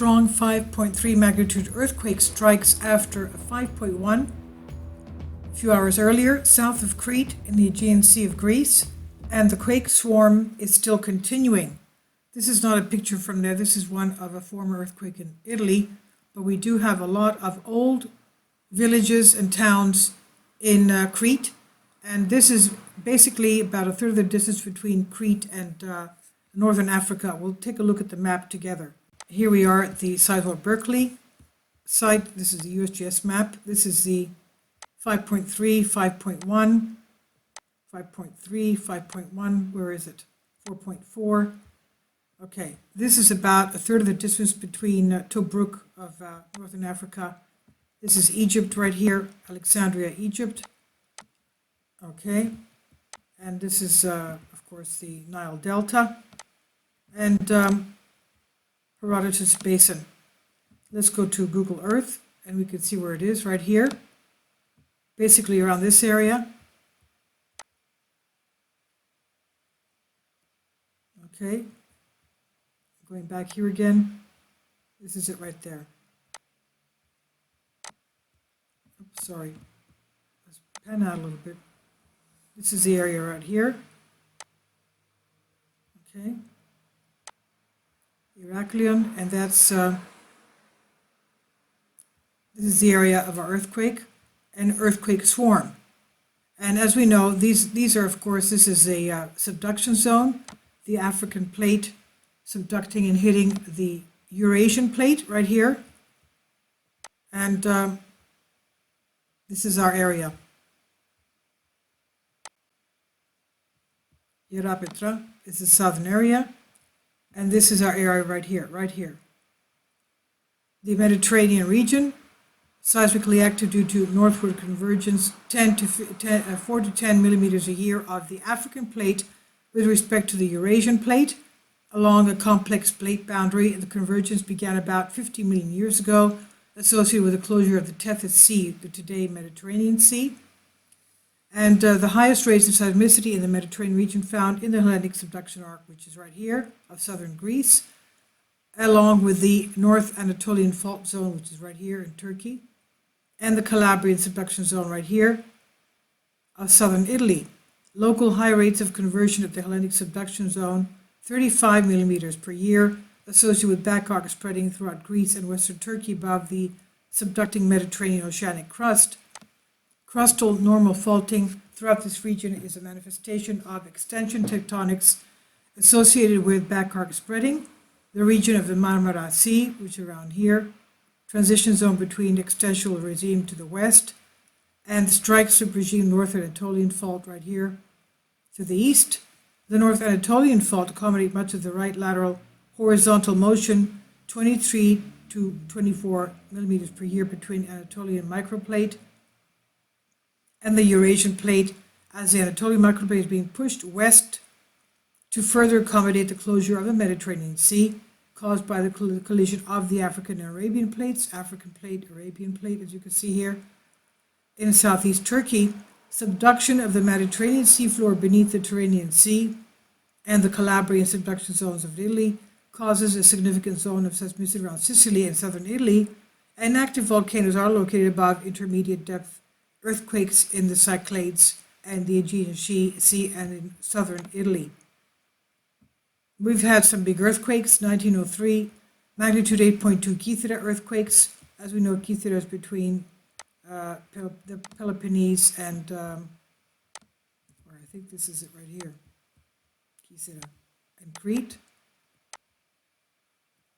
strong 5.3 magnitude earthquake strikes after a 5.1 a few hours earlier south of Crete in the Aegean Sea of Greece, and the quake swarm is still continuing. This is not a picture from there, this is one of a former earthquake in Italy, but we do have a lot of old villages and towns in Crete, and this is basically about a third of the distance between Crete and northern Africa. We'll take a look at the map together. Here we are at the Sizewell Berkeley site. This is the USGS map. This is the 5.3, 5.1, 5.3, 5.1, where is it? 4.4. Okay, this is about a third of the distance between Tobruk of northern Africa. This is Egypt right here, Alexandria, Egypt. Okay, and this is, of course, the Nile Delta and Herodotus Basin. Let's go to Google Earth, and we can see where it is right here, basically around this area. Okay, going back here again, this is it right there. Oops, sorry, let's pan out a little bit. This is the area right here. Okay, Heraklion, and that's this is the area of our earthquake, an earthquake swarm. And as we know, these are, of course, this is a subduction zone, the African plate subducting and hitting the Eurasian plate right here, and this is our area. Yerapetra is the southern area, and this is our area right here, The Mediterranean region, seismically active due to northward convergence, 4 to 10 millimeters a year of the African plate with respect to the Eurasian plate, along a complex plate boundary. The convergence began about 50 million years ago, associated with the closure of the Tethys Sea, the today Mediterranean Sea. And the highest rates of seismicity in the Mediterranean region found in the Hellenic subduction arc, which is right here, of southern Greece, along with the North Anatolian fault zone, which is right here in Turkey, and the Calabrian subduction zone right here of southern Italy. Local high rates of conversion of the Hellenic subduction zone, 35 millimeters per year, associated with back arc spreading throughout Greece and western Turkey above the subducting Mediterranean oceanic crust. Crustal normal faulting throughout this region is a manifestation of extension tectonics associated with back arc spreading. The region of the Marianas Sea, which is around here, transition zone between extensional regime to the west, and the strike slip regime North Anatolian fault right here to the east. The North Anatolian fault accommodate much of the right lateral horizontal motion, 23 to 24 millimeters per year between Anatolian microplate and the Eurasian plate, as the Anatolian microplate is being pushed west to further accommodate the closure of the Mediterranean Sea, caused by the collision of the African and Arabian plates, African plate, Arabian plate, as you can see here. In southeast Turkey, subduction of the Mediterranean seafloor beneath the Tyrrhenian Sea and the Calabrian subduction zones of Italy causes a significant zone of seismicity around Sicily and southern Italy, and active volcanoes are located above intermediate depth earthquakes in the Cyclades and the Aegean Sea and in southern Italy. We've had some big earthquakes, 1903, magnitude 8.2 Kythera earthquakes. As we know, Kythera is between the Peloponnese and, or I think this is it right here, Kythera and Crete.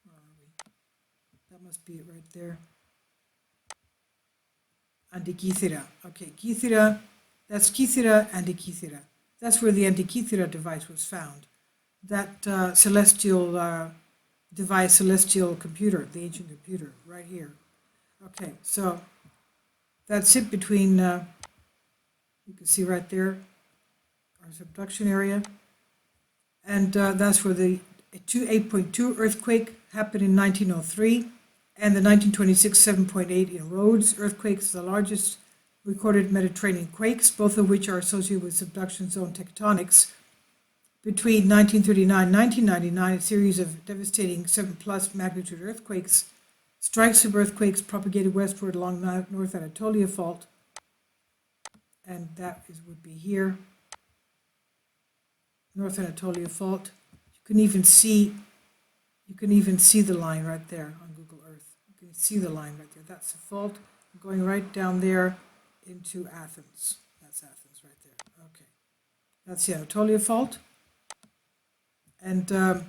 Where are we? That must be it right there. Antikythera. Okay, Kythera, that's Kythera, Antikythera. That's where the Antikythera device was found. That celestial device, celestial computer, the ancient computer, right here. Okay, so that's it between, you can see right there, our subduction area. And that's where the 8.2 earthquake happened in 1903. And the 1926 7.8 in Rhodes earthquakes, the largest recorded Mediterranean quakes, both of which are associated with subduction zone tectonics. Between 1939 and 1999, a series of devastating 7+ magnitude earthquakes, strikes of earthquakes propagated westward along the North Anatolia Fault, and that would be here, North Anatolia Fault. You can even see the line right there on Google Earth. You can see the line right there. That's the fault going right down there into Athens. That's Athens right there. Okay, that's the Anatolia Fault. And the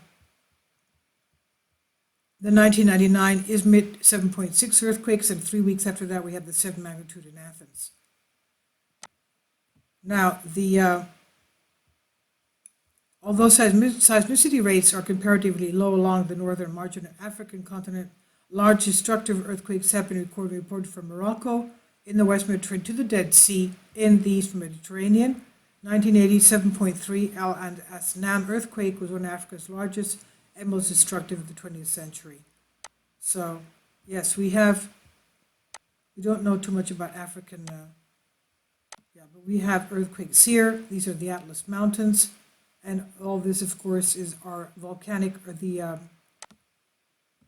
1999 Izmit 7.6 earthquakes, and 3 weeks after that we had the 7 magnitude in Athens. Now, although seismicity rates are comparatively low along the northern margin of the African continent, large destructive earthquakes have been reported from Morocco, in the West Mediterranean to the Dead Sea, in the Eastern Mediterranean. 1980 7.3 Al and Asnan earthquake was one of Africa's largest and most destructive of the 20th century. So, yes, we don't know too much about African, but we have earthquakes here. These are the Atlas Mountains, and all this, of course, is our volcanic, or the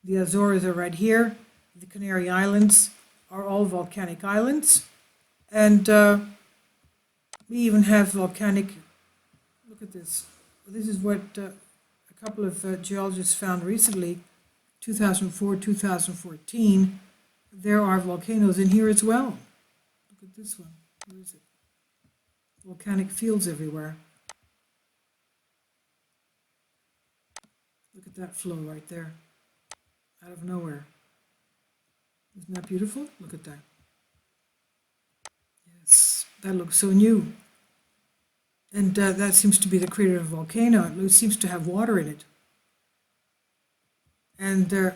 Azores are right here. The Canary Islands are all volcanic islands, and we even have volcanic, look at this. This is what a couple of geologists found recently, 2004, 2014. There are volcanoes in here as well. Look at this one. Where is it? Volcanic fields everywhere. Look at that flow right there, out of nowhere. Isn't that beautiful? Look at that. Yes, that looks so new. And that seems to be the crater of a volcano. It seems to have water in it. And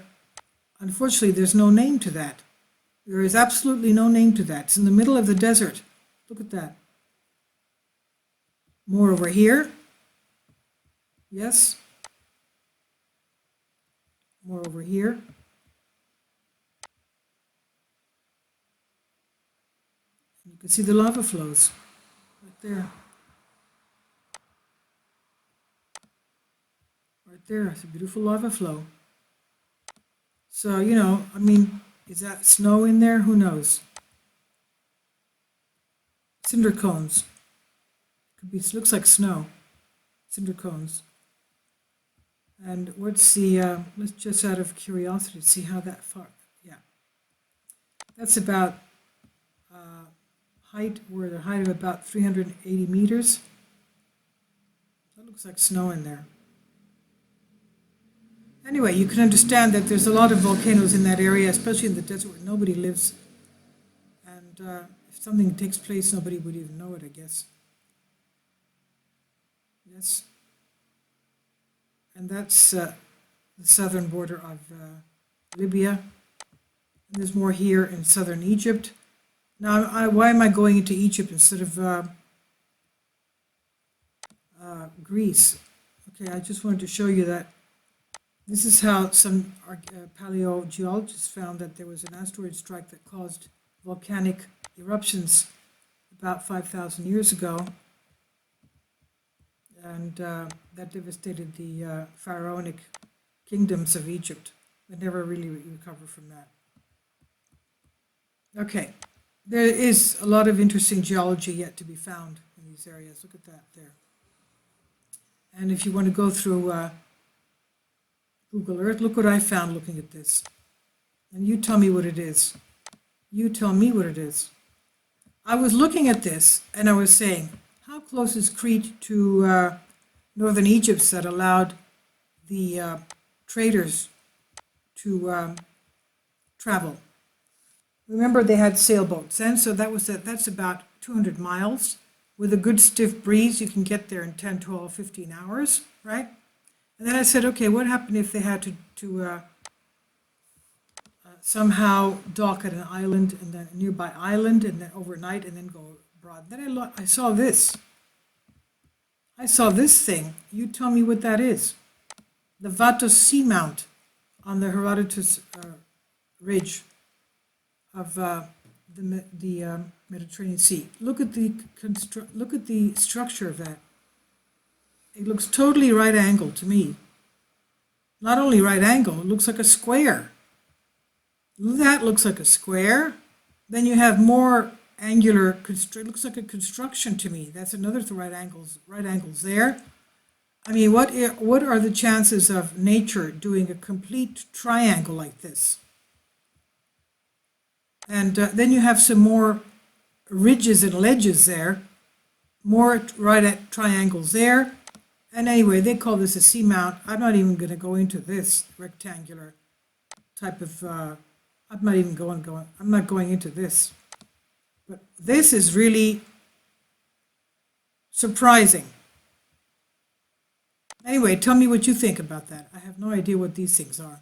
unfortunately, there's no name to that. There is absolutely no name to that. It's in the middle of the desert. Look at that. More over here. Yes. More over here. And you can see the lava flows right there. Right there, it's a beautiful lava flow. So, I mean, is that snow in there? Who knows? Cinder cones. Could be, looks like snow. Cinder cones. And what's the, let's just out of curiosity see how that far, yeah. That's about we're at a height of about 380 meters. That looks like snow in there. Anyway, you can understand that there's a lot of volcanoes in that area, especially in the desert where nobody lives. And if something takes place, nobody would even know it, I guess. Yes. And that's the southern border of Libya. And there's more here in southern Egypt. Now, why am I going into Egypt instead of Greece? Okay, I just wanted to show you that this is how some paleogeologists found that there was an asteroid strike that caused volcanic eruptions about 5,000 years ago. And that devastated the pharaonic kingdoms of Egypt. They never really recovered from that. Okay, there is a lot of interesting geology yet to be found in these areas. Look at that there. And if you want to go through Google Earth, look what I found looking at this. And you tell me what it is. You tell me what it is. I was looking at this and I was saying, how close is Crete to northern Egypt that allowed the traders to travel? Remember, they had sailboats then, so that's about 200 miles. With a good stiff breeze, you can get there in 10, 12, 15 hours, right? And then I said, okay, what happened if they had to somehow dock at an island, and then a nearby island, and then overnight, and then go abroad? Then I saw this. I saw this thing. You tell me what that is. The Vatos Seamount on the Herodotus ridge of the Mediterranean Sea. Look at the structure of that. It looks totally right angle to me. Not only right angle, it looks like a square. That looks like a square. Then you have more angular, it looks like a construction to me. That's another right angles there. I mean, what are the chances of nature doing a complete triangle like this? And then you have some more ridges and ledges there, more right triangles there. And anyway, they call this a C-mount. I'm not even going to go into this rectangular type of, I'm not going into this. But this is really surprising. Anyway, tell me what you think about that. I have no idea what these things are.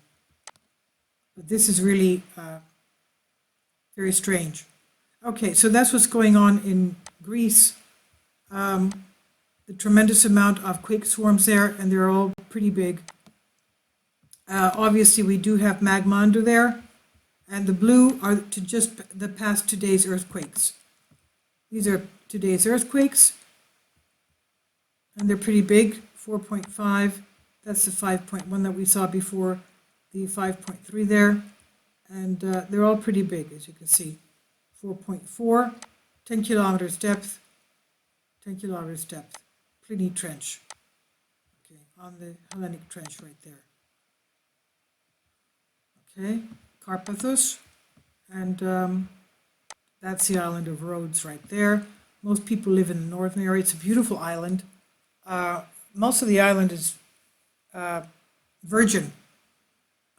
But this is really very strange. Okay, so that's what's going on in Greece. The tremendous amount of quake swarms there, and they're all pretty big. Obviously, we do have magma under there, and the blue are to just the past today's earthquakes. These are today's earthquakes, and they're pretty big, 4.5. That's the 5.1 that we saw before, the 5.3 there, and they're all pretty big, as you can see. 4.4, 10 kilometers depth, 10 kilometers depth. Pliny Trench, okay, on the Hellenic Trench right there. Okay, Carpathos, and that's the island of Rhodes right there. Most people live in the northern area. It's a beautiful island. Most of the island is virgin.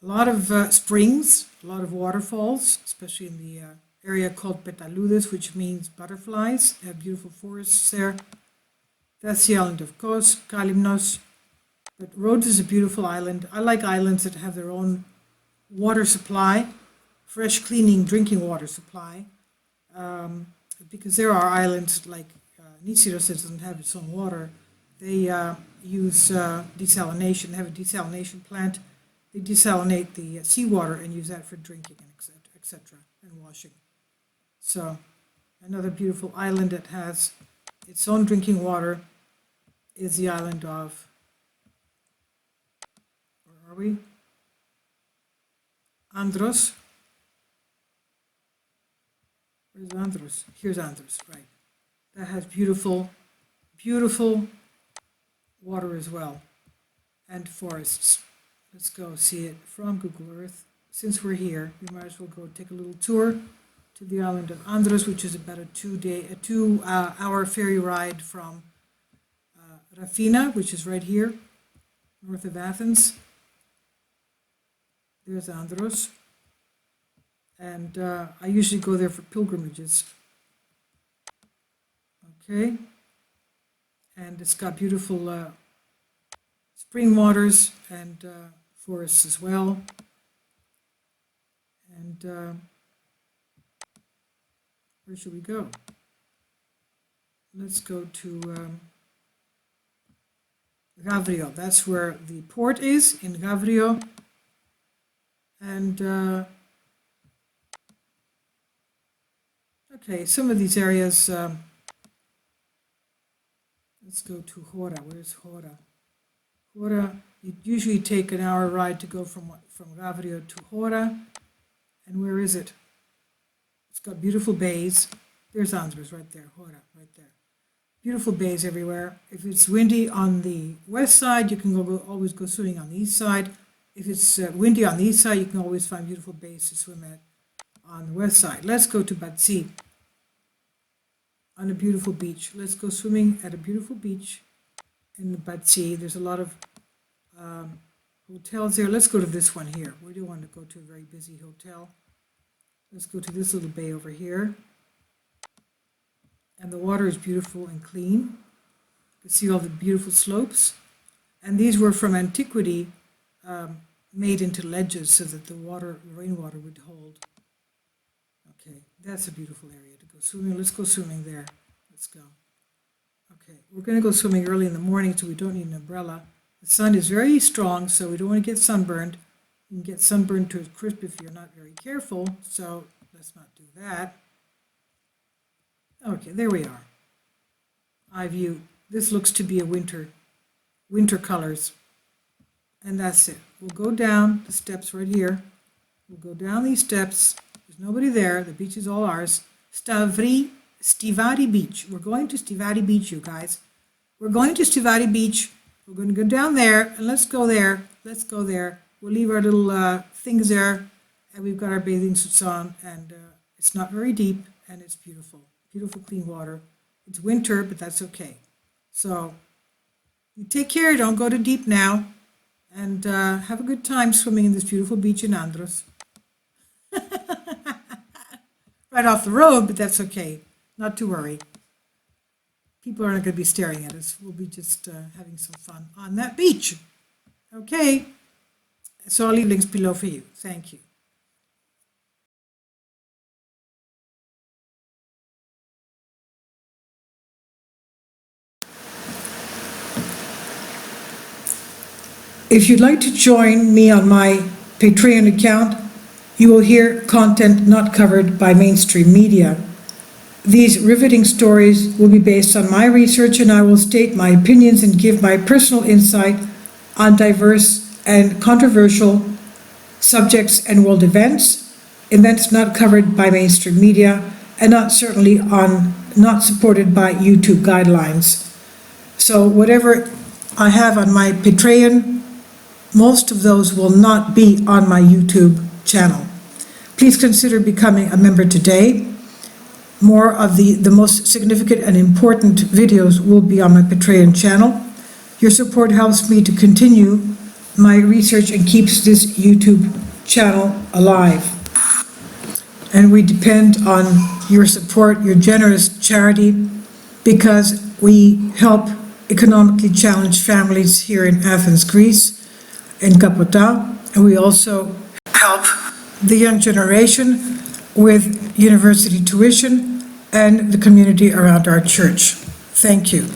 A lot of springs, a lot of waterfalls, especially in the area called Petaludes, which means butterflies. They have beautiful forests there. That's the island of Kos, Kalymnos. But Rhodes is a beautiful island. I like islands that have their own water supply, fresh, cleaning, drinking water supply. Because there are islands like Nisiros that doesn't have its own water. They use desalination, they have a desalination plant. They desalinate the seawater and use that for drinking, etc., and washing. So, another beautiful island that has its own drinking water is the island of, where are we? Andros. Where's Andros? Here's Andros, right. That has beautiful, beautiful water as well, and forests. Let's go see it from Google Earth. Since we're here, we might as well go take a little tour to the island of Andros, which is about a 2 hour ferry ride from Rafina, which is right here, north of Athens. There's Andros. And I usually go there for pilgrimages. Okay. And it's got beautiful spring waters and forests as well. And where should we go? Let's go to Gavrio. That's where the port is, in Gavrio. And okay, some of these areas, let's go to Hora. Where's Hora? Hora, you usually take an hour ride to go from Gavrio to Hora. And where is it? It's got beautiful bays. There's Andros right there, Hora, right there. Beautiful bays everywhere. If it's windy on the west side, you can always go swimming on the east side. If it's windy on the east side, you can always find beautiful bays to swim at on the west side. Let's go to Batsi, on a beautiful beach. Let's go swimming at a beautiful beach in the Batsi. There's a lot of hotels there. Let's go to this one here. We don't want to go to a very busy hotel. Let's go to this little bay over here. And the water is beautiful and clean. You can see all the beautiful slopes. And these were from antiquity made into ledges so that the rainwater would hold. Okay, that's a beautiful area to go swimming. Let's go swimming there. Let's go. Okay, we're going to go swimming early in the morning, so we don't need an umbrella. The sun is very strong, so we don't want to get sunburned. You can get sunburned to a crisp if you're not very careful, so let's not do that. Okay, there we are. Eye view. This looks to be a winter winter colors. And that's it. We'll go down the steps right here. We'll go down these steps. There's nobody there. The beach is all ours. Stivati Beach. We're going to Stivati Beach, you guys. We're going to Stivati Beach. We're going to go down there, and let's go there. Let's go there. We'll leave our little things there, and we've got our bathing suits on, and it's not very deep, and it's beautiful. Beautiful, clean water. It's winter, but that's okay. So you take care. Don't go too deep now. And have a good time swimming in this beautiful beach in Andros. Right off the road, but that's okay. Not to worry. People aren't going to be staring at us. We'll be just having some fun on that beach. Okay. So I'll leave links below for you. Thank you. If you'd like to join me on my Patreon account, you will hear content not covered by mainstream media. These riveting stories will be based on my research, and I will state my opinions and give my personal insight on diverse and controversial subjects and world events not covered by mainstream media, and not supported by YouTube guidelines. So whatever I have on my Patreon, most of those will not be on my YouTube channel. Please consider becoming a member today. More of the most significant and important videos will be on my Patreon channel. Your support helps me to continue my research and keeps this YouTube channel alive. And we depend on your support, your generous charity, because we help economically challenged families here in Athens, Greece, in Kapota, and we also help the young generation with university tuition and the community around our church. Thank you.